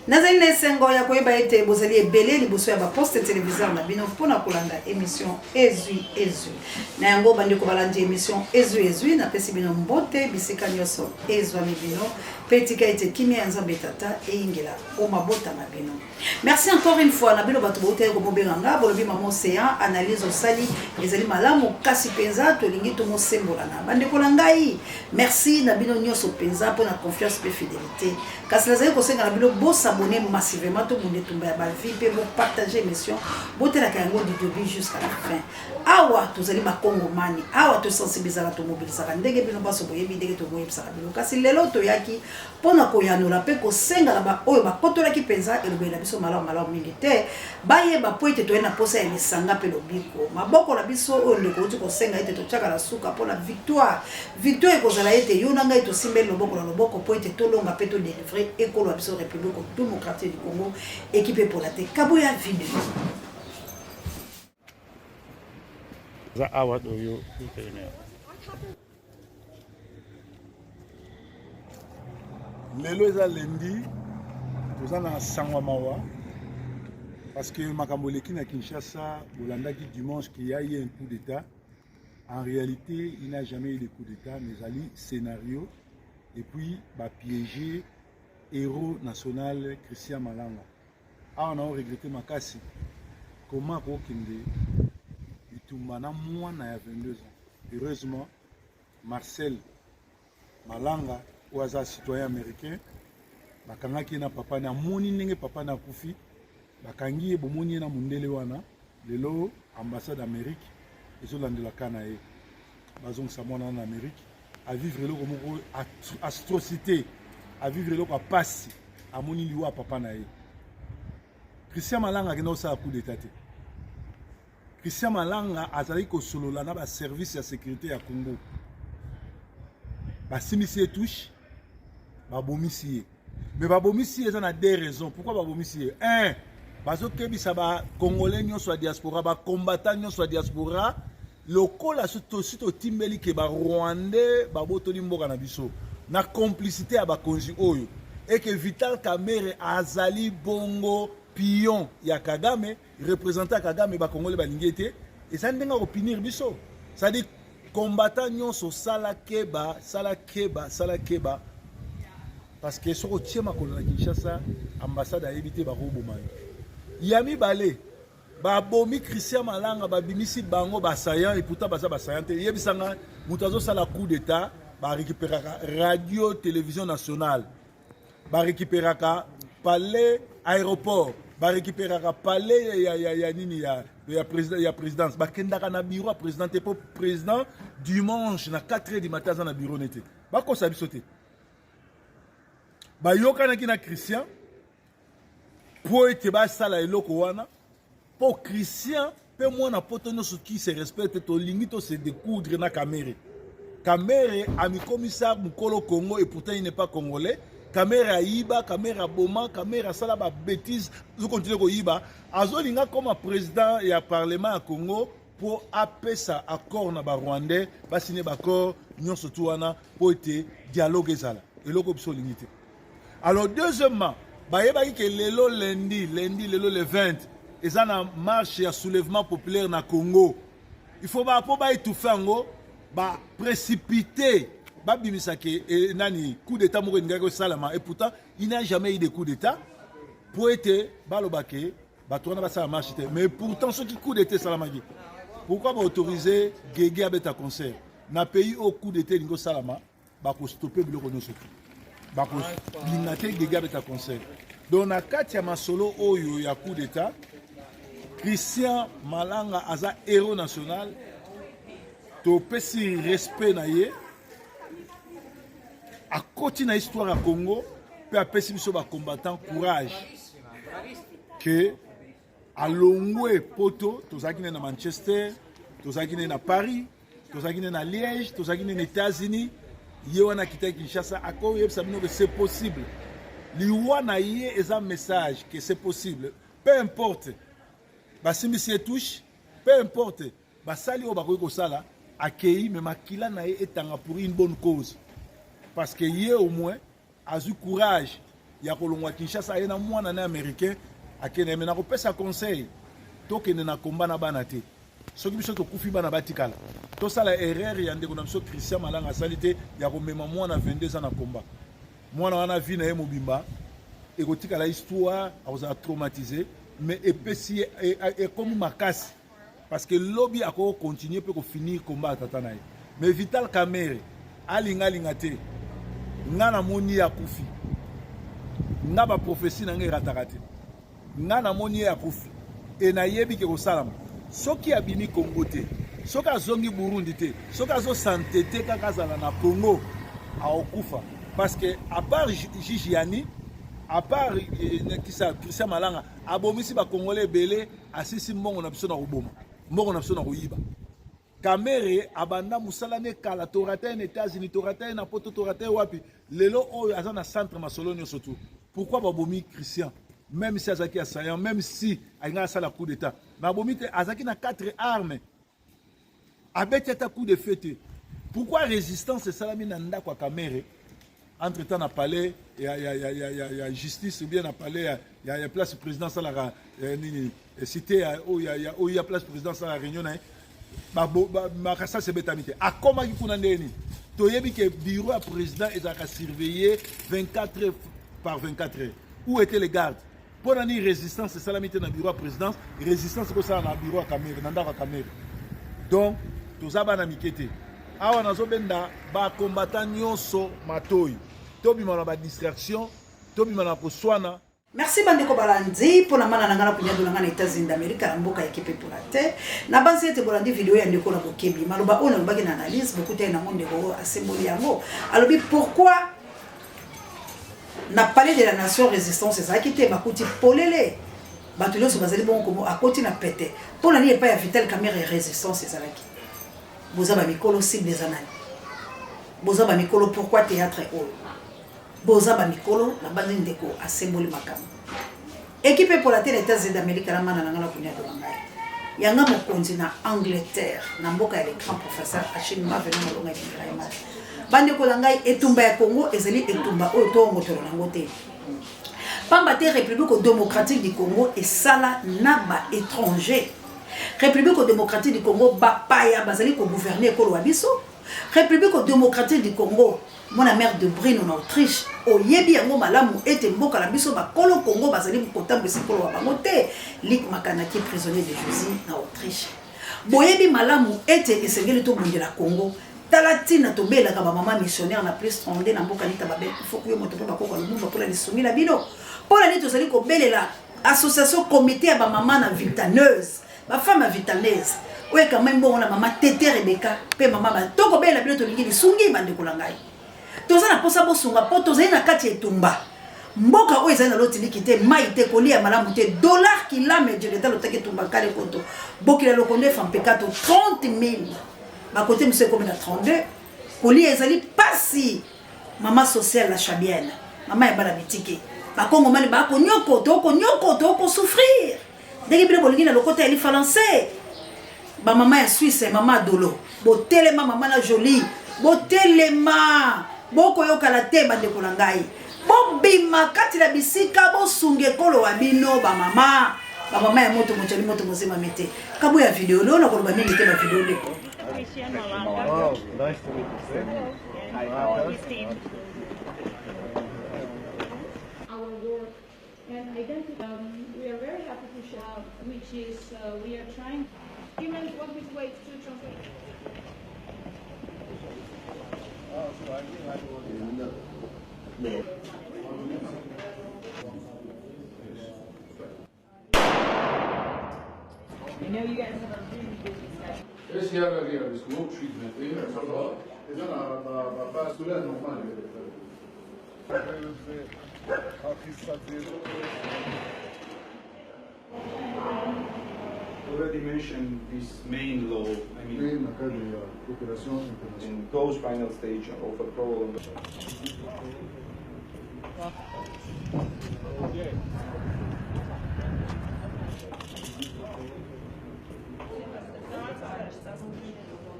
Nazali na sengo ya koyeba ete bozali ebele liboso ya ba poste téléviseur na bino pona kolanda émission Ezui. Na yango bande ko balandi émission Ezui na pesi bino mbote bisika nyoso ezwa bino petika ete kimia nzambe tata e ingela o mabota mabino. Merci encore une fois na bino bato bote ko moberanga bolobi mama océan analyse au sali ezali malamu kasi penza to lingi to mosembola na bande ko langai. Merci na bino nyoso penza pona confiance pe fidélité. Kasi lazali ko senga na bino bossa abonner massivement tout le monde tomber à vie et vous partager l'émission botte la kango du début jusqu'à la fin awa tozali ba Congo mani awa to sensibiliser la to mobiliser ndenge bino baso boyebi ndenge to boyebisa bino kasi lelo to yaki pona ko yanola pe ko senga la ba oyo ba kotola ki penza elobela biso malamu mingi te baye ba poete to ena posa ya misanga pe lobiko maboko la biso oyo ndeko uti ko senga ete to chaka la suka pona victoire ekozala ete yona ngai to simbeli loboko poete to longa pe to délivrer ekolo biso république démocratique du Congo équipé pour la tête Kabuya vidéo. Lelo eza lundi toza na sangwa mawa parce que makambo leki na Kinshasa bolandaki dimanche qu'il y a eu un coup d'état. En réalité, il n'a jamais eu de coup d'état, mais ali scénario et puis ba piéger héros national Christian Malanga. Ah, on a regretté Makasi. Comment Kokinde Itumana moi na 22 ans. Heureusement, Marcel Malanga, ou un citoyen américain, bakangaki na papa na moni nenge papa na kufi, bakangi bomoni na mundele wana, lelo ambassade d'Amérique, et la Kanae, bazong samona en Amérique, à vivre le comme atrocité. À vivre le passe à moni liwa papa nae. Christian Malanga qui n'a pas coup d'état. Christian Malanga a zali ko solo la na ba service de sécurité à Congo. Ba simisi touche ba bomisi. Mais ba bomisi ils ont deux raisons. Pourquoi ba bomisi? Un, parce que bisa ba congolais nyo soit diaspora, ba combattant nyo soit diaspora, lokola sito timbeli ke ba rwandais ba botoli mboka na biso. Na complicité à bakonzi oyo et que Vital Kamerhe azali bongo pion ya Kagame représentant Kagame ba Congolais ba lingete et ça ndenga opinir biso ça dit combattant nyonso sala keba parce que soko tiema ko na Kinshasa ambassade a évité ba roboma yami balé ba bomi Christian Malanga ba bimisi bango ba sayan et pourtant ba sayan te yebisanga mutazo sala coup d'état ba récupérera radio télévision nationale ba récupérera palais aéroport ba récupérera palais ya présidence ba kendaka na bureau président et pour président dimanche na 4h du matin na bureau nete ba ko sabi sauter ba yokana ki na Christian pour ete ba sala eloko wana pour Christian pe mwana poto no qui se respecte to lingi to se découdre na Kamerhe. Kamerhe a mis commissaire Mukolo Congo et pourtant il n'est pas congolais. Kamerhe a Iba, Kamerhe a Boma, Kamerhe a Salaba bêtise. Vous continuez à Iba. Azolinga comme président et à parlement à Congo pour appeler ça accord na ba Rwandais, ba signer accord nyon surtout wana pour être dialogue zala. Et loko biso limité. Alors deuxièmement, ba yeba ki lelo lundi lelo le 20, ils ont une marche à soulèvement populaire na Congo. Il faut pas étouffer ngo. Ba précipité ba bimisake et nani coup d'état moko ngako salama et pourtant il n'a jamais eu de coup d'état pour être balobake ba tourna ba ça marche mais pourtant ceux qui coup d'état salama pourquoi ba autoriser Gege abeta concert na pays au coup d'état ngo salama ba ko stopper biloko nyonso ba ko bingate Gege abeta concert donc na kati ya masolo oyo ya coup d'état Christian Malanga aza héros national to pesi respect na ye à côté na histoire à Congo pe a pesi biso ba combattant courage que à longwe poto tozaki na Manchester tozaki na Paris tozaki na Liège tozaki na États-Unis ye wana kita Kinshasa ako yebisa bino que c'est possible liwa na ye eza message que c'est possible peu importe ba simisi touche peu importe ba sali o ba ko sala accueilli mais makila na ye etanga pour une bonne cause parce que hier au moins a eu courage ya kolongwa Kinshasa ye na mwana na américain akene mena ko pesa conseil tokende na komba na bana te soki biso tokufi bana batikala tosala erreur ya ndeko na biso Christian Malanga asali te ya komema mwana 22 ans na komba mwana wana vi na ye mobimba ekotikala histoire akozala traumatisé mais epesi ekomi makasi parce que lobby ako continuer pe ko finir combat tata na ye mais Vital Kamerhe alinga te nga na moni ya kufi nga ba prophétie na ngai rataka te nga na moni ya kufi e na yebi ke ko salama soki abini Congo te soki azongi Burundi te soki azo santé te kaka azala na Congo aokufa parce que à part Gigiani à part Christian Malanga abomisi ba Congolais belé asisi mbongo na biso na koboma mbongo na biso na koyiba Kamerhe abanda musala ne kala torata en États-Unis torata na poto torata wapi lelo oyo aza na centre Masolonio surtout pourquoi babomi Christian même si azaki assaillant même si ainga sala coup d'état na bomi te azaki na 4 armes abeti ata coup de fête pourquoi résistance salami na ndako Kamerhe entre temps na palais il y a justice ou bien na palais il y a place président salara nini cité il y a place président salara réunion na makasa se betamite akoma ki kuna ndeni toyebi ke bureau ya président ezaka surveiller 24 heures par 24 heures où étaient les gardes pour nani résistance salamite na bureau ya présidence résistance ko sala na bureau ya Kamerhe na ndako Kamerhe donc tozaba na mikete awa nazobenda ba combattant nyonso matoi tobima na ba distraction tobima na koswana. Merci bandeko balandi pour na mana nangana punyado nangana États-Unis d'Amérique na mboka équipe pour la terre na bansi ete bolandi vidéo ya ndeko na bokebi maloba ona lobaki na analyse beaucoup te na monde ko asemboli yango alobi pourquoi na parler de la nation résistance ça qui te bakuti polele batulo so bazali bon comme à côté na pété pour nani pas ya Vital Kamerhe résistance ça qui bozaba mikolo cible des années bozaba mikolo pourquoi théâtre oh bozaba mikolo na bandi ndeko asemboli makamo équipe pour la télé États-Unis d'Amérique na mana ngala kunya to ngai yanga mokonzi na Angleterre na mboka ya le grand professeur Achille Mavena malonga ya bandi ko ngai etumba ya Congo ezali etumba oyo to ngotolo nango te pamba te République démocratique du Congo et sala na ba étranger République démocratique du Congo ba paya bazali ko gouverner ko biso République démocratique du Congo mon mère de Brino en Autriche oyebi yango malamu ete mboka la biso ba kolo Congo bazali kotambe sikolo wa bango te lik makanaki prisonnier de Jésus na Autriche boyebi malamu ete esengeli to bundela Congo talatina to bela ka ba mama missionnaire na plus 32 na mboka nita babe faut que moto pa ko lu mba pour la soumis la bino pour la nito zali ko belela association comité ya ba mama na vitaneuse ba femme vitaneuse oye quand même bon na mama Tete Rebecca pe mama ba to ko bela bino to lingi sungi bande kolangai tozana posa bosunga po tozali na kati etumba mboka oyo ezali na lotiliki te mai te kolia malamu te dollar kilame je leta lotaki etumba kale koto bokila lokondo efampekato 30 000 bakote monsieur comme na 32 kolia ezali pasi mama sociale la chabienne mama ya bala bitike bakongo mali bako nyoko to souffrir ndenge bile bolingi na lokota eli français ba mama ya Suisse mama dolo botelema mama na jolie botelema boko yoka la te bandeko na ngai bobima kati la bisika bosunge kolo wa bino ba mama ya moto mochali moto mozima mete kabu ya video leo na koloba mimi te ba video lepo. Wow, nice to meet you. Our work and identity. We are very happy to share, which is we are trying. Human what we wait to translate. I know you guys have a really busy schedule. Esse ano ali, o slow treatment, aí, é só na base do lado normal. Already mentioned this main law, I mean, Bem na cadeia, cooperação internacional. in those final stage of approval.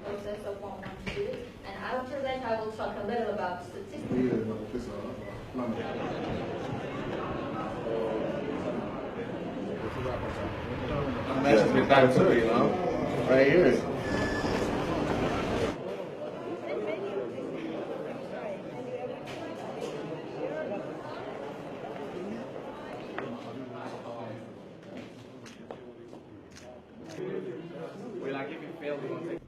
Process of what one to do, and after that I will talk a little about statistics. E na pessoa, lá Matches with that too, you know, right here. Well, like if you fail, we won't take.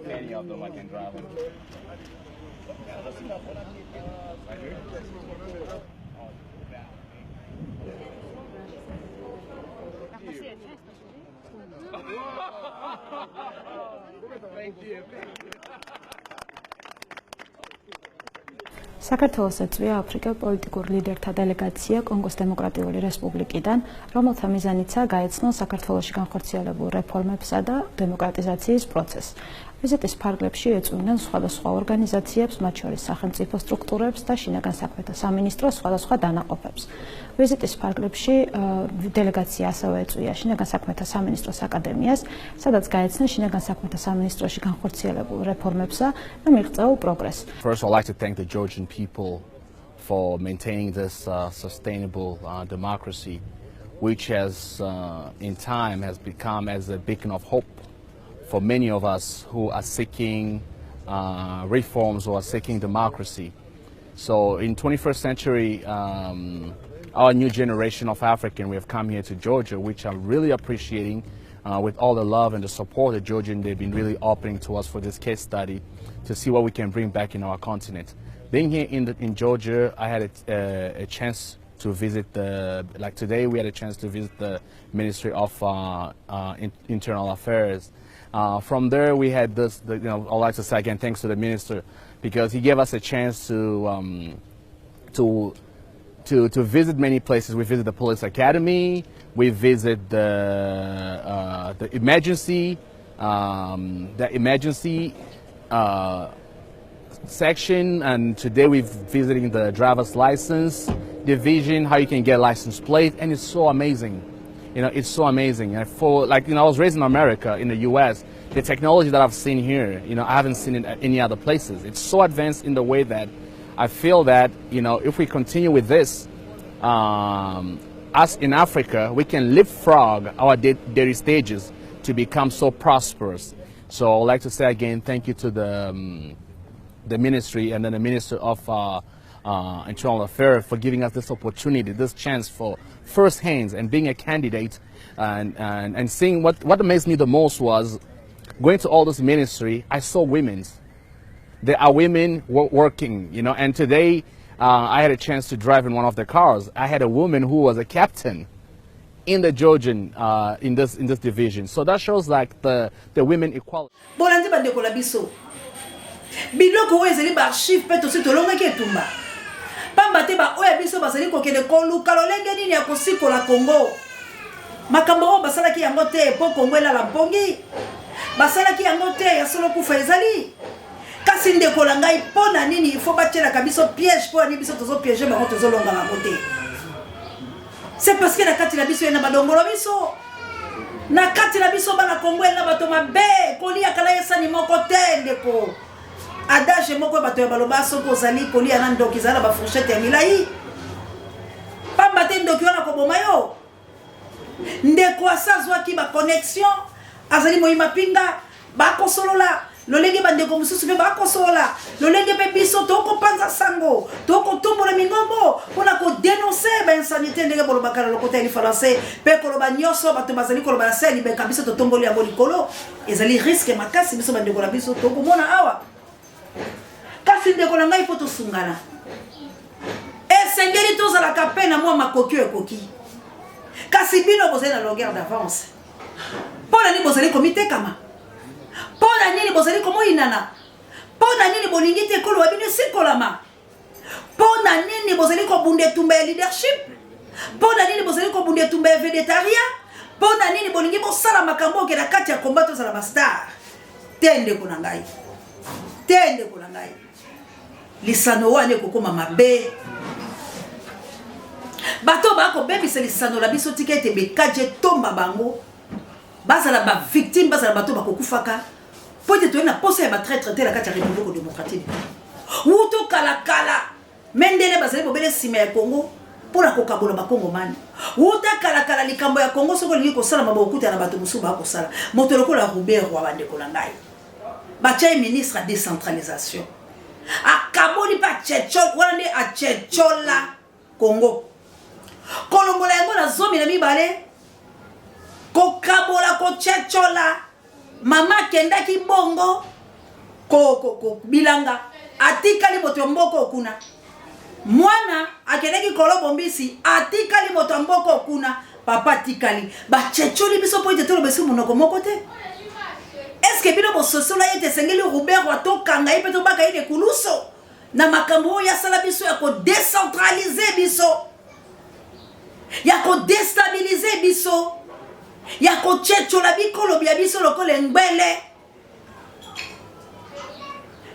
Many of them I can drive them. Right here. Thank you. საქართველოს ეწვია აფრიკელ პოლიტიკურ ლიდერთა დელეგაცია კონგოს დემოკრატიული რესპუბლიკიდან, რომელთა მიზანიცაა გაეცნონ საქართველოში განხორციელებულ რეფორმებსა და დემოკრატიზაციის პროცესს. ვიზიტის ფარგლებში ეწვივნენ სხვადასხვა ორგანიზაციებს, მათ შორის სახელმწიფო სტრუქტურებს და შინაგან საქმეთა სამინისტროს სხვადასხვა დანაყოფებს. ვიზიტის ფარგლებში დელეგაცია ასევე ეწვია შინაგან საქმეთა სამინისტროს აკადემიას, სადაც გაეცნა შინაგან საქმეთა სამინისტროში განხორციელებულ რეფორმებსა და მიღწეულ პროგრესს. First, I'd like to thank the Georgian people for maintaining this sustainable democracy, which has, in time, has become as a beacon of hope for many of us who are seeking reforms or are seeking democracy. So in 21st century, our new generation of African, we have come here to Georgia, which I'm really appreciating with all the love and the support that Georgian, they've been really opening to us for this case study to see what we can bring back in our continent. Being here in Georgia, I had a chance to visit like today we had a chance to visit the Ministry of Internal Affairs. From there we had this, I'd like to say again thanks to the minister because he gave us a chance to visit many places. We visited the police academy, we visited the emergency section, and today we're visiting the driver's license division, how you can get a license plate, and it's so amazing. It's so amazing. And I was raised in America, in the U.S. The technology that I've seen here, I haven't seen it at any other places. It's so advanced in the way that I feel that, if we continue with this, us in Africa, we can leapfrog our daily stages to become so prosperous. So I'd like to say again, thank you to the ministry and then the Minister of Internal Affairs for giving us this opportunity, this chance for first hands and being a candidate and seeing what amazed me the most was going to all this ministry. I saw women. There are women working, and today I had a chance to drive in one of the cars. I had a woman who was a captain in the Georgian in this division. So that shows like the women equality. Biloko ezeli ba archive pe to sitolonga ke tumba pamba te ba oya biso basali ko kende ko luka lolenge nini ya kosikola Congo makambo basala ki yango te po Congo ela la mpongi basala ki yango te ya solo kufa ezali kasi ndeko la ngai pona nini il faut batela kabiso piège po ani biso tozo piéger ba tozo longa na côté. C'est parce que la kati la biso ena badongolo biso na kati la biso bana Congo ela bato mabe ko lia kala yesa ni moko te ndeko adage moko bato ya baloba soko zali kolia na ndoki zala ba fourchette ya milai pamba te ndoki wana ko boma yo ndeko asazwa ki ba connexion azali moyima pinga ba kosolola lolenge bandeko mususu pe ba kosola lolenge pe biso to ko panza sango to ko tumbola mingombo pona ko dénoncer ba insanité ndenge boloba kala lokota ili français pe koloba nyoso bato bazali koloba la seli be kabiso to tomboli ya bolikolo ezali risque makasi biso bandeko la biso to ko mona awa kasi ndeko na ngai poto sungana esengeli tozala kape na mwa makoki ekoki kasi bino bozali na longueur d'avance pona ni bozali komite kama pona nini bozali komoyinana pona nini bolingi te kolo wabino sikolama pona nini bozali kobunde tumba ya leadership pona nini bozali kobunde tumba ya végétarien pona nini bolingi bosala makambo okela kati ya komba tozala bastar tende kuna ngai tende kuna ngai lisano wane kokoma mabe bato bako bebisa lisano la biso tikete bekaje tomba bango bazala ba victime bazala bato bakokufaka pote to na posa ya ba traître te la kati ya République démocratique wuto kala kala mendele bazali bobele sima ya Congo pour la kokabola ba Congo mani uta kala likambo ya Congo soko lingi ko sala mabokuta na bato musu ba ko sala moto lokola Robert Roi bande ko langai ba tchai ministre de décentralisation akaboli pa tchechol wana ndi a tchechola Congo kolongola yango na zomi na mibale ko kabola ko tchechola mama kendaki bongo ko bilanga atikali moto mboko kuna mwana akeleki kolobo mbisi atikali moto mboko kuna papa atikali ba tchecholi biso po ite tolo besu monoko moko te. Est-ce que bino bo sosola yete sengeli Robert wato kanga ipe to baka ide kuluso na makambo ya sala biso ya ko décentraliser biso ya ko déstabiliser biso ya ko tchechola bikolo bia biso lokole ngbele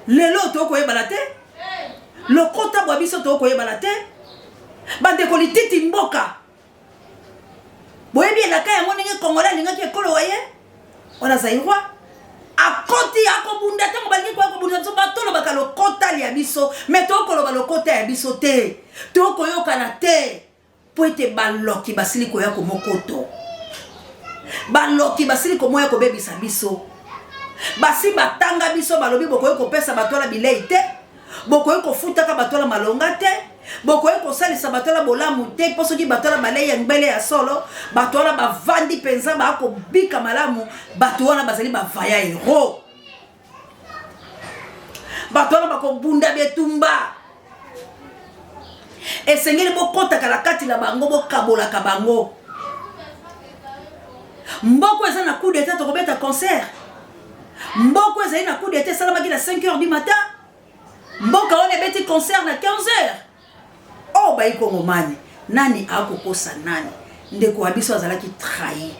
lelo to ko yebala te lokota bwa biso to ko yebala te bande ko lititi mboka boyebi la kaya moninge kongola linga ke kolo waye ona zairwa akoti akobunda tango balingi kwa kobunda so batolo bakalo kota ya biso meto ko lo balokota ya biso te to ko yokana te po ete baloki basili ko yako mokoto baloki basili ko moya ko bebisa biso basi batanga biso balobi bokoye ko pesa batola bilei te bokoye ko futaka batola malonga te bokoye ko salisa batola bolamu te poso ki batola balei ya mbele ya solo batola bavandi penza ba ko bika malamu batola bazali bavaya hero batola bako bunda betumba esengeli bokota kala kati la bango bokabola ka bango mboko eza na coup d'état to kobeta concert mboko eza na coup d'état salama ki na 5h du matin mboka on ebeti concert na 15h oh ba iko ngomani nani akokosa nani ndeko wabiso azalaki trahi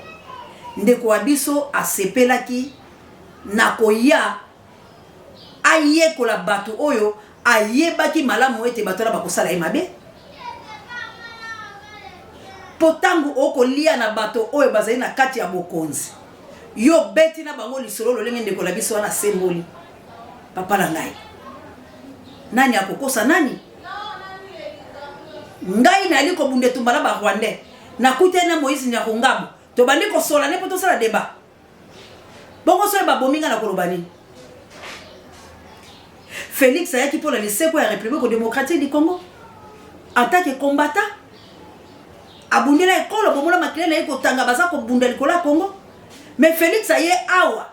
ndeko wabiso asepelaki na koya aye kola bato oyo ayebaki malamu ete bato na bakosala emabe potangu okolia na bato oyo bazali na kati ya bokonzi yo beti na bango lisolo lolenge ndeko la biso wana semboli papa na ngai nani akokosa nani ngai na liko bunde tumbala ba Rwandais na kutena Moïse Nyakongabo to bandi ko sola ne poto sala débat bongo so ba bominga na kolobani Félix ayaki pour la liseko ya République démocratique du Congo en tant que combattant abundela ekolo bomona makile eko tanga baza ko bunda likola Congo mais Félix aye awa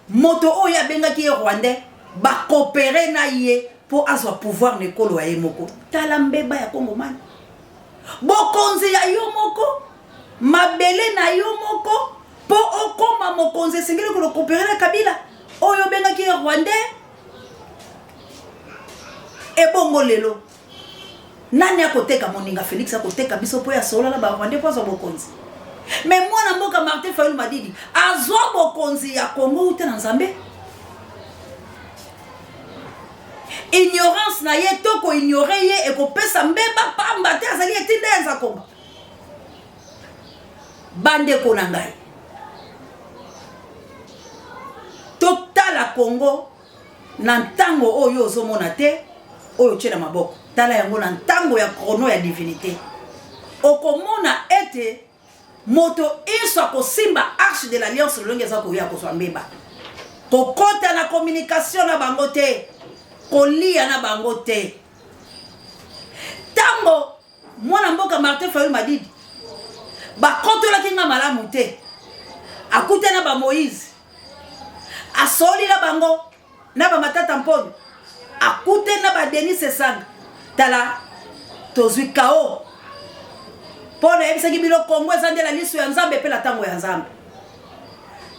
moto oya benga ki Rwandais ba coopérer na ye pour azwa pouvoir nekolo aye moko tala mbeba ya Congo man bokonzi ya yo moko mabele na yo moko po okoma mokonzi sengeli ko coopérer na Kabila oyo benga ki Rwandais e bongo lelo nani akoteka moninga Félix akoteka biso po ya solo la ba Rwandais po azwa bokonzi mais mwana mboka Martin Fayulu Madidi azwa bokonzi ya Congo ute na Nzambe ignorance na ye to ko ignorer ye e ko pesa mbeba pamba te azali etinde za komba bande ko na ngai totala Congo na ntango oyo ozomona te oyo tshela maboko tala yango na ntango ya chrono ya divinité okomona ete moto iso akosimba arche de l'alliance longe za ko ya ko mbeba kokota na communication na bango te kolia na bango te tango mwana mboka Martin Fayulu Madidi bakotola kinga malamu te akute na ba Moïse asoli na bango na ba Matata Mponyo akute na ba Denis Esanga tala tozwi kao pona yebisaki bilo Congo ezandela liso ya Nzambe pe la tango ya Nzambe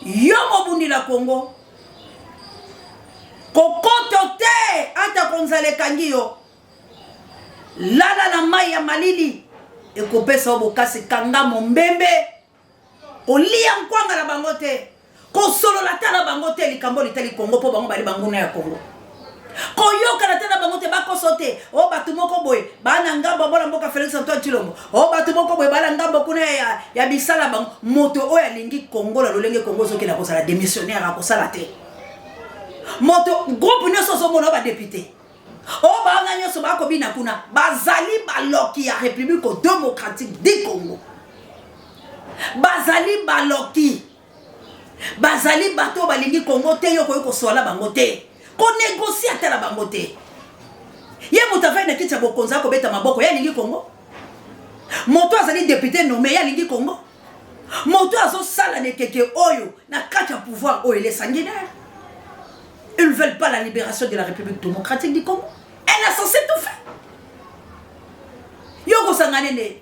yo mobundi la Congo kokoto te ata konzale kangiyo lala na mai ya malili ekopesa obokasi kanga mombembe olia nkwanga na bango te kosolola ta na bango te likambo litali Congo po bango bali banguna ya Congo koyoka na ta na bango te bakoso te o batu moko boye bana ngambo bona mboka Félix Antoine Tshilombo o batu moko boye bana ngambo kuna ya bisala bango moto oyo alingi Congo la lolenge Congo zoki na kosala démissionnaire akosala te moto groupe nyonso ozomona ba député Oh bana nyoso ba ko bina kuna bazali baloki ya République démocratique du Congo. Bazali baloki. Bazali bato balingi Congo te yo ko sola bango te. Ko négocier ata la bango te. Ye mutava na kitcha bokonza ko beta maboko ya lingi Congo. Moto azali député nommé ya lingi Congo. Moto azo sala ne keke oyo na kacha pouvoir oyo les sanguinaires. Ils ne veulent pas la libération de la République démocratique du Congo. Elle a censé tout faire. Yoko sanganene.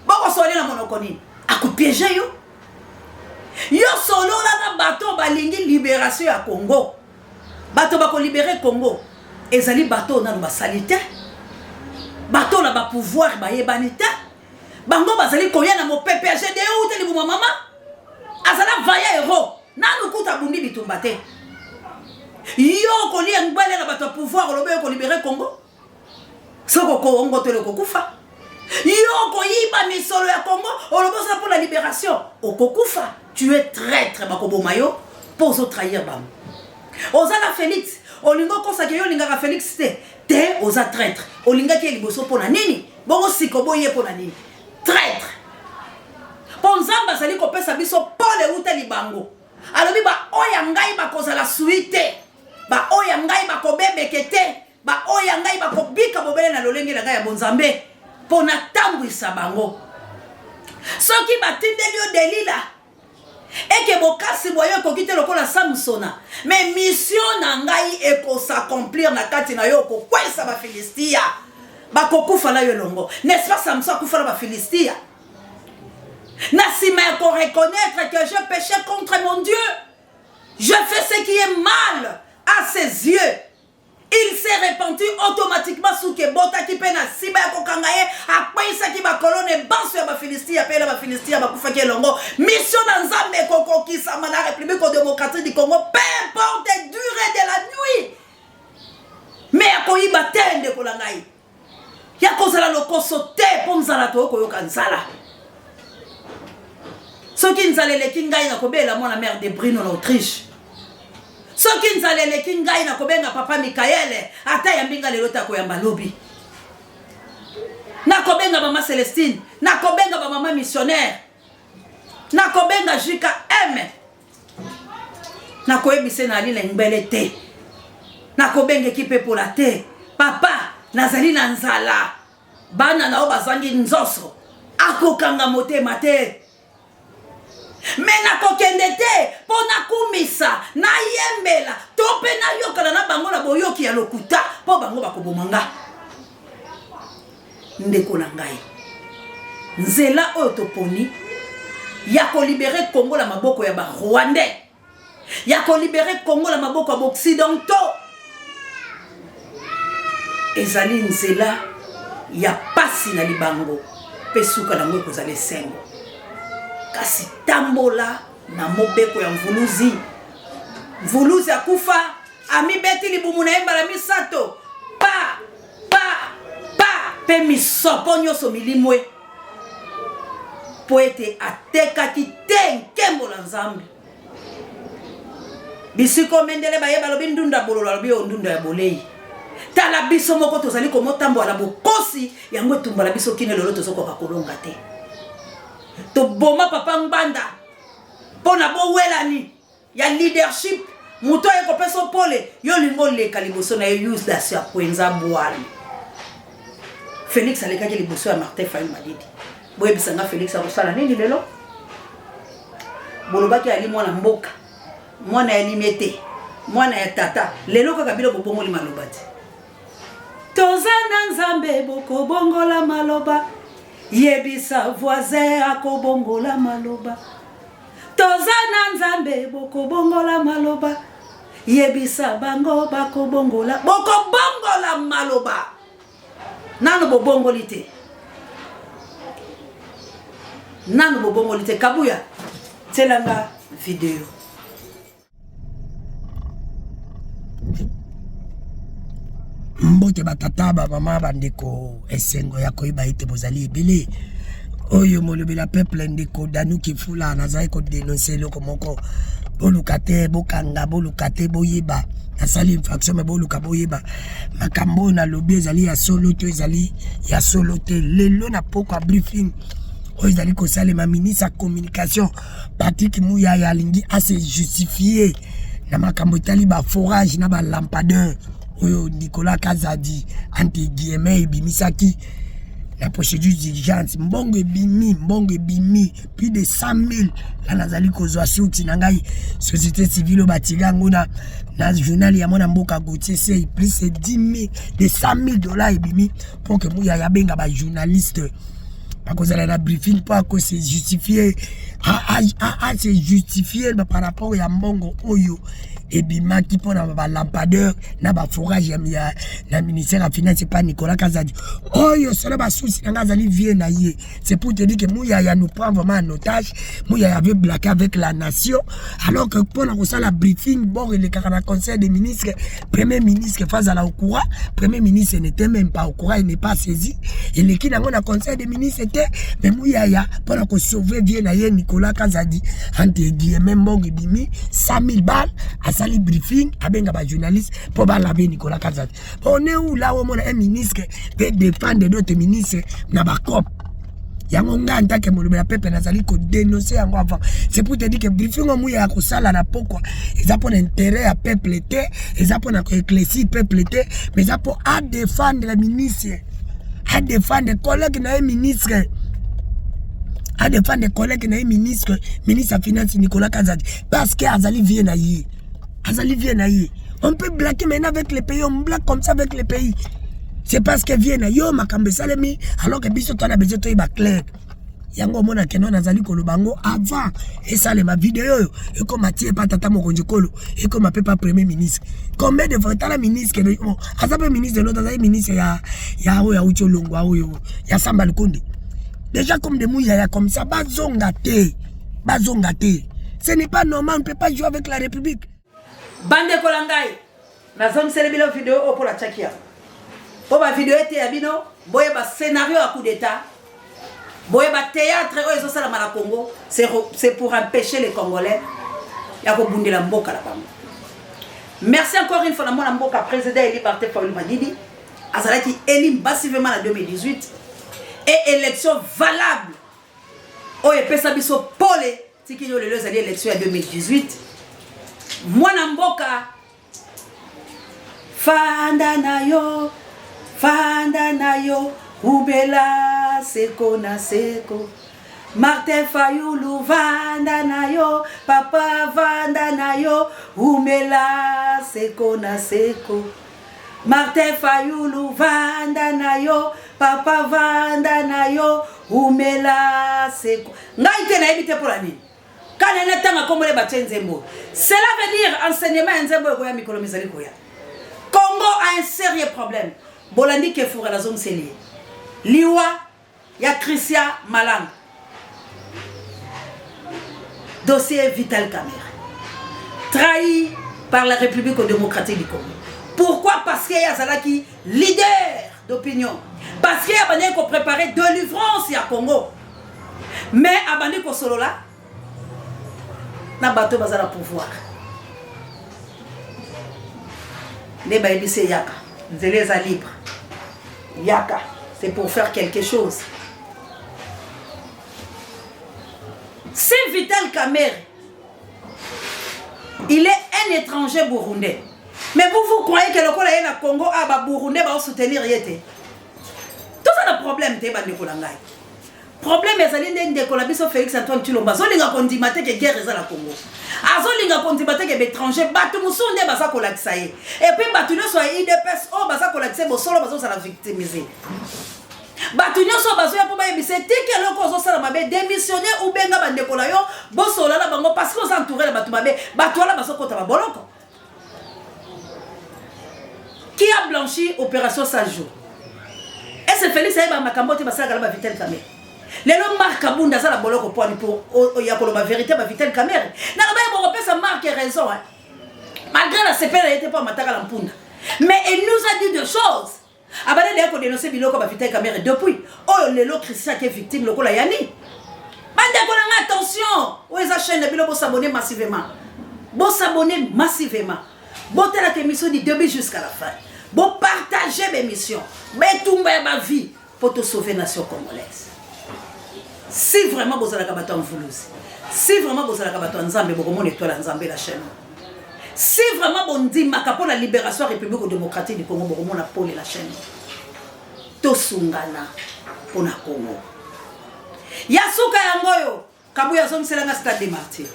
Boko sole na monokoni. Ako piéger yo. Yo solo na bato balingi libération ya Congo. Bato bako libérer Congo. Ezali bato na ba salite. Bato na ba pouvoir ba yebanita. Bango bazali koya na mo PPG de ou te libu mama. Azala vaya héros. Na nukuta bundi bitumbate. Yo ko li ngwele na bato pouvoir lobe ko libérer Congo. Soko ko ongo tele ko kufa. Yo ko yiba misolo ya Congo, olobo ça pour la libération. Okokufa, tu es traître bakobo mayo pour trahir bam. Ozala Félix, olingo kosa ke yo linga Félix te oza traître. Olinga ke liboso pona nini? Bongo sikobo ye pona nini? Traître. Ponzamba sali ko pesa biso pole uta libango. Alobi ba oya ngai ba kozala suite. Ba oya ngai ba ko bebekete. Ba oya ngai ba ko bika bobele na lolenge la ngai ya bonzambe. Pona tambwisa bango. Soki batindeli yo delila. Eke bokasi boyo ko kite lokola Samsona. Mais mission na ngai eko s'accomplir na kati na yo ko kwesa ba Philistia. Ba kokufa la yo longo. N'est-ce pas Samson kufa ba Philistia? Nassima ko reconnaître que je péchais contre mon Dieu. Je fais ce qui est mal à ses yeux. Il s'est répandu automatiquement sous que bota qui pena siba ko kangaye après ça qui va colonne banso ya ba Philistia pela ba Philistia ba kufa ke longo mission na nzambe koko ki sama na République démocratique du Congo peu importe la durée de la nuit mais akoyi batende ko langai ya ko sala lokoso te pour nzala to ko yoka nzala soki nzalele kingai na kobela mona mère de Brino en Autriche. Soki nzalele kingai na kobenga papa Mikaele ata ya mbinga lelo ta koyamba lobi. Na kobenga mama Celestine, na kobenga mama missionnaire. Na kobenga Jika M. Na koyebise na lile ngbele te. Na kobenga ekipe pola te. Papa nazali na nzala. Bana na obazangi nzoso. Akokanga motema te. Mena kokende te pona kumisa na yembela tope na yokala na bango na boyoki ya lokuta po bango bakobomanga ndeko na ngai nzela oyo toponi ya ko libérer Congo la maboko ya ba Rwandais ya ko libérer Congo la maboko ya occidentaux ezali nzela ya pasi na libango pesuka na ngo kozale sengo kasi tambola na mobeko ya mvuluzi mvuluzi akufa ami beti libumu na embala misato pa pe misopo nyoso milimwe poete ateka kite nkembo la nzambe bisiko mendele bayeba lobi ndunda bololo lobi ndunda ya bolei tala biso moko tozali komotambo ala bokosi yango etumbala biso kine lolo tozokoka kolonga te to boma papa mbanda pona bo welani ya leadership muto eko peso pole yo lingo leka liboso na use das ya kwenza bwali Félix aleka ke liboso ya Martin Fayulu Madidi boye bisanga Félix akosala nini lelo bolobaki ali mwana mboka mwana ya limete mwana ya tata lelo kaka bilo bobongoli malobati tozana nzambe boko bongola maloba yebisa voisin akobongola maloba tozana nzambe boko bongola maloba yebisa bango bakobongola boko bongola maloba nano bobongoli te nano bobongoli te kabuya telanga video mbote batata ba mama bandeko esengo ya koyiba ite bozali ebele oyo molobela peuple ndeko danu kifula nazali ko dénoncer le komoko bolukate bokanga bolukate boyeba asali infraction me boluka boyeba makambo na lobby ezali ya solo to ezali ya solo te lelo na poko briefing oyo ezali ko salema ministre communication Patrick Muyaya alingi a se justifier na makambo tali ba forage na ba lampadaire oyo Nicolas Kazadi anti guillemets ebimisaki la procédure d'urgence mbongo bimi plus de 100 000 la nazali kozwa suti na ngai société civile batira ngona na journal ya mona mboka Gauthier c'est plus de 10 000 de 100 000 dollars ebimi pour que Muyaya benga ba journaliste à cause de la briefing pas que c'est justifié c'est justifié par rapport à mbongo oyo et bima qui pour na lampadaire na ba forage ya la ministère de finance pas Nicolas Kazadi oyo cela ba souci na ngazali vie na ye c'est pour te dire que Muyaya nous prend vraiment en otage Muyaya veut blaquer avec la nation alors que pour la briefing bon le conseil des ministres premier ministre face à la au courant premier ministre n'était même pas au courant il n'est pas saisi et le qui dans le conseil des ministres était mais Muyaya pour sauver vie na ye Nicolas Kazadi entre guillemets mbongo bimi 100 000 balles sali briefing abenga ba journaliste pour ba laver Nicolas Kazadi. On est où là où mon ministre peut défendre d'autres ministres na ba cop. Yango nga ntake molobela pepe nazali ko dénoncer yango avant. C'est pour te dire que briefing o muya ko sala na pokwa. Eza pour intérêt à peuple té, eza pour na ko éclaircir peuple té, mais eza pour à défendre le ministre. À défendre collègue na ministre. À défendre collègue na ministre des Finances Nicolas Kazadi parce que azali vie na yi. On peut blaquer maintenant avec les pays, on blague comme ça avec les pays. C'est parce que viennent yo makambe salemi alors que biso tona besoin to iba clair. Yango mona keno nazali kolobango avant et ça ma vidéo et comme Mathieu patata mokonjo kolo et comme papa premier ministre. Combien de fois la ministre que bon, azape ministre de l'autre ministre ya Ucholongwa oyo ya Samba Lukonde. Déjà comme des Muyaya comme ça bazonga te. Ce n'est pas normal, on ne peut pas jouer avec la République. Bande Kolangai, na zone célébile vidéo pour la Tchakia. Pour ma vidéo était abino, boye ba scénario à coup d'état, boye ba théâtre oyo ça la mala Congo, c'est pour empêcher les Congolais ya ko bundela mboka la bamba. Merci encore une fois na mona mboka président élu par Teffa Madidi, azalaki élu massivement en 2018 et élection valable. Oyo pesa biso pole tiki yo lelo zali élection en 2018. Mwana mboka fanda na yo ubela seko na seko Martin Fayulu vanda na yo papa vanda na yo umela seko na seko Martin Fayulu vanda na yo papa vanda na yo umela seko ngai te na ebite pour la nini. Quand on est en Congo, cela veut dire enseignement Congo a un sérieux problème. Bolandi ke fura la zone célé. Liwa ya Christian Malang. Dossier Vital Kamerhe. Trahi par la République démocratique du Congo. Pourquoi? Parce qu'il y a Zalaki leader d'opinion. Parce qu'il y a Abandé qui préparé de livrances à Congo. Mais Abandé qui solo là. Na bateau bazala pouvoir. Les baïbis c'est yaka. Zeleza libre. Yaka, c'est pour faire quelque chose. C'est Vital Kamerhe. Il est un étranger burundais. Mais vous croyez que le Congo est au Congo, ah Burundais va soutenir yete. Tout ça le problème te bande kolangai. Problème est que les Colabiso Félix Antoine Tshilombo azolinga kondimate que guerre eza la Congo. Azolinga kondimate que étranger batu musonde baza kolakisa ye. Et puis batu nyonso ya IDPS o baza kolakisa bosolo bazo sala victimiser. Batu nyonso bazo ya po ba yebise tike loko zo sala mabe démissionner ou benga bande kola yo bosola la bango parce que os entouré batu mabe batu ala bazo kota ba boloko. Qui a blanchi opération 100 jours? Et c'est Félix Aïba Makambote basala galaba Vital Kamerhe. Les noms Marc Kabunda ça la boloko pour la vérité ba Vital Kamerhe. Na ba bon repère sa marque raison hein. Malgré la CPL n'était pas mataka la mpunda. Mais il nous a dit deux choses. Abane Bande ya ko dénoncer biloko ba vita caméra depuis. Oh lelo Christian qui est victime lokola yani. Bande ko na attention. O eza chaîne biloko s'abonner massivement. Bon s'abonner massivement. Bon telle la émission du début jusqu'à la fin. Bon partager l'émission. Mais tout ma vie pour te sauver la nation congolaise. Si vraiment vous avez un Voulouzi, si vraiment vous avez un Nzambe, vous avez étoile Nzambe la chaîne. Si vraiment vous dites pour la libération République démocratique du Congo, vous avez pour la chaîne. Tosungana pour la Congo. Yasuka yangoyo, kabuya zone c'est la stade des martyrs.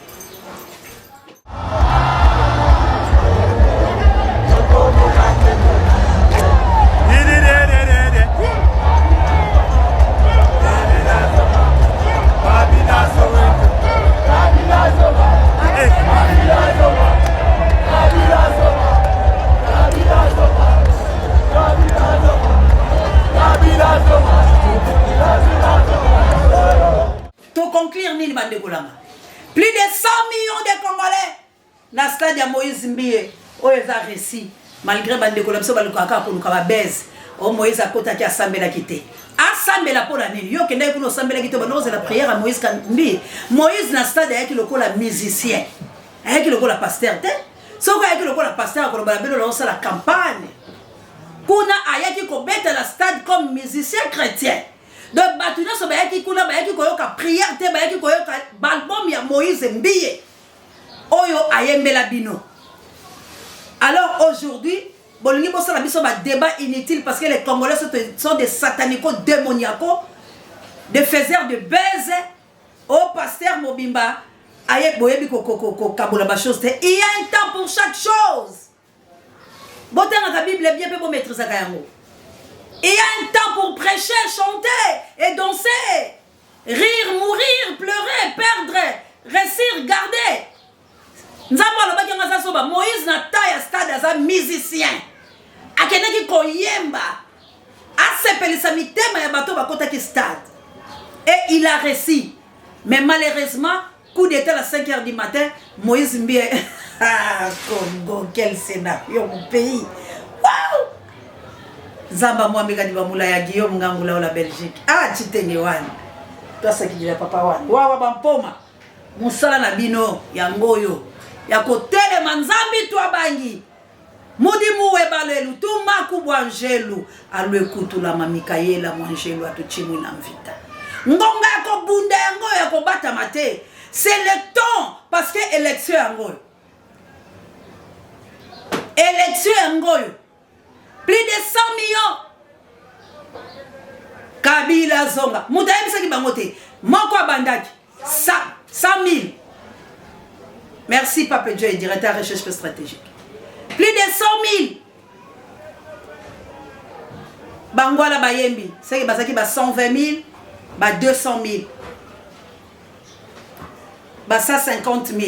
Pour conclure, Nil Bandegolama. Plus de 100 millions de Congolais dans le stade de Moïse Mbie, où ils ont réussi, malgré Bandegolama, ils ont baise. Oh Moïse a côté qui a Sambela quitté. A Sambela pour l'année. Yo qui n'est pas Sambela quitté, c'est la prière à Moïse Mbie. Moïse dans le stade est le musicien, est le pasteur. Ce qui est le pasteur, c'est la campagne. Kuna ayaki ko beta la stade comme musicien chrétien. Donc batuna so bayaki kuna bayaki ko yoka prière te bayaki ko yoka album ya Moïse Mbie. Oyo ayembela bino. Alors aujourd'hui, bolingi bosa la biso ba débat inutile parce que les Congolais sont des satanico démoniaco, des faiseurs de baise. Au pasteur Mobimba aye boyebi ko kabola ba chose. Il y a un temps pour chaque chose. Bon, dans la Bible, bien pour mettre ça. Il y a un temps pour prêcher, chanter et danser, rire, mourir, pleurer, perdre, réussir, garder. Moïse n'a taille à stade à musicien. A quelqu'un qui koyemba. A sepeli sa mitema ya bato bakota ki stade. Et il a réussi. Mais malheureusement, coup d'état à 5 h du matin, Moïse Mbie. Ah, Congo, quel scénario, mon pays. Waouh! Zamba Mwambika di Bamula ya Guillaume Ngangula la Belgique. Ah, Chitenge wan. Toi, c'est qui dit papa wan. Waouh, Bampoma. Moussala na bino, ya ngoyo. Ya kotele manzambi toi bangi. Mudi muwe balelu, tuma kubwanjelu. Alwe kutula mamikaela mwanjelu atuchimu na mvita. Ngonga yako bunda yango yako bata mate. C'est le temps, parce que élection yango. Élection Ngoyo. Plus de 100 millions. Kabila Zonga. Moutaïm Saki Bangote. Moko Bandaki. 100 000. Merci Pape Joy, directeur de recherche stratégique. Plus de 100 000. Bangwala Bayembi. C'est que Basaki ba 120 000. Ba 200 000. Ba 150 000.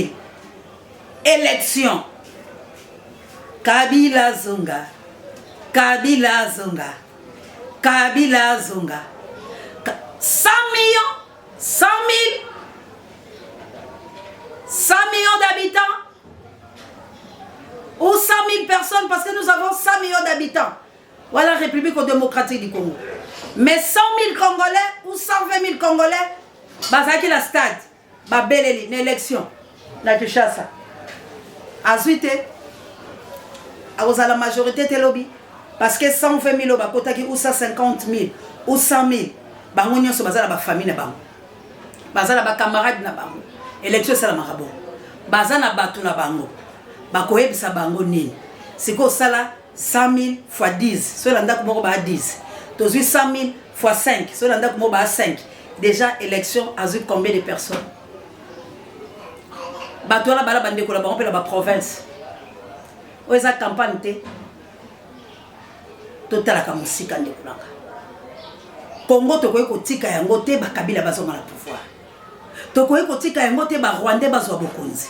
Élection. Kabila Zonga, Kabila Zonga, Kabila Zonga. 100 millions, 100 000, 100 millions d'habitants ou 100 000 personnes parce que nous avons 100 millions d'habitants. Voilà la République démocratique du Congo. Mais 100 000 Congolais ou 120 000 Congolais, basaki la stade, babeleli, une élection, na Kinshasa. Azuite. À la majorité de lobby parce que 120 000 ou 150 000 ou 100 000 bango sont basés la famille na bango basés la camarade na bango élection c'est la marabo basés na batu na bango bakoyebisa bango nini siko sala 100 000 fois 10 so landa ko ba 10 tozui 100 000 fois 5 so landa ko ba 5 déjà élection a eu combien de personnes batu la bala bande ko la bango pe la province. Où est la campagne? Total la musika ndekulanga. Congo tokoye kotika yango te ba Kabila bazonga na pouvoir. Tokoye kotika yango te ba Rwanda bazwa bokonzi.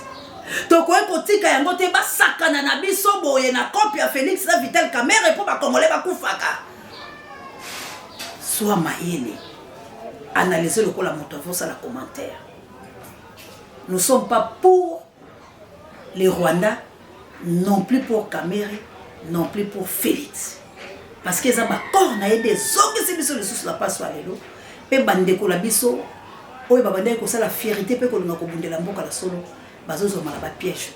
Tokoye kotika yango te ba sakana na biso boye na copie ya Félix na Vital Kamerhe pour ba Congolais ba kufaka. Soit maïle. Analysez le coup la moto ça la commentaire. Nous ne sommes pas pour les Rwandais. Non plus pour Kamerhe, non plus pour Félix. parce que ça corps na des hommes qui biso les sous la passe à l'élo pe bande ko la biso oyo babande ko ça la fierté pe ko linga ko bundela mboka la solo bazozo mala ba piège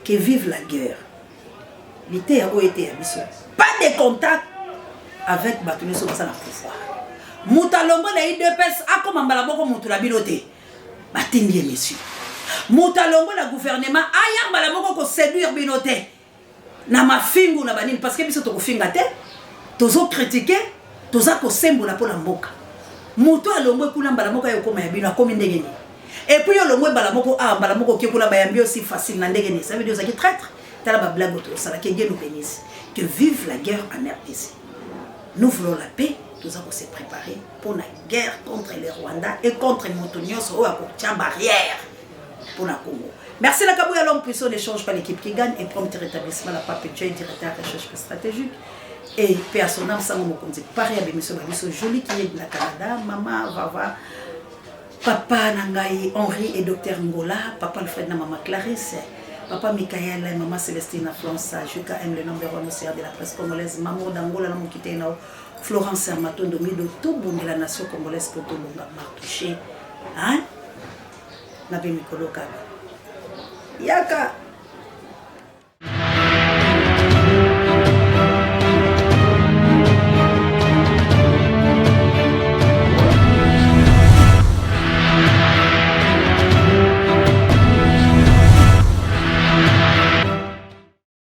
que vive la guerre l'été a été à biso pas de contact avec batuni so ça la pouvoir mutalombo na IDPS akoma mbala boko mutula bilote batindi messieurs mutalombo la gouvernement ayamba la boko ko séduire binote na mafingu na banini parce que biso to ko finga te tozo critiquer toza ko sembola pour la mboka muto alombo kuna mbala moko yo koma ya bino akomi ndenge ni et puis olombo mbala moko mbala moko ke kuna bayambi aussi facile na ndenge ni ça veut dire ça qui traître tala ba blague to ça la ke ngenu bénisse que vive la guerre en RDC. Nous voulons la paix, nous allons se préparer pour la guerre contre les Rwandais et contre les Montonios ou à barrière pour la Congo. Merci la Kabouya Longue Puissant d'échange par l'équipe qui gagne et prompt rétablissement la Pape Djei, directeur de recherche stratégique. Et paix à son âme, sans mon compte. Pareil à Bémission Babiso, joli qui est de la Canada, maman Vava, papa Nangaï Henri et docteur Ngola, papa Alfred na maman Clarisse. Papa Michael, maman Célestine France, Juka M, le nombre de océan de la presse congolaise, maman d'Angola, Florence Armaton, Domido, tout bon de la nation congolaise, pour tout le monde martouché. Hein? Nabi Mikolo Kaba. Yaka.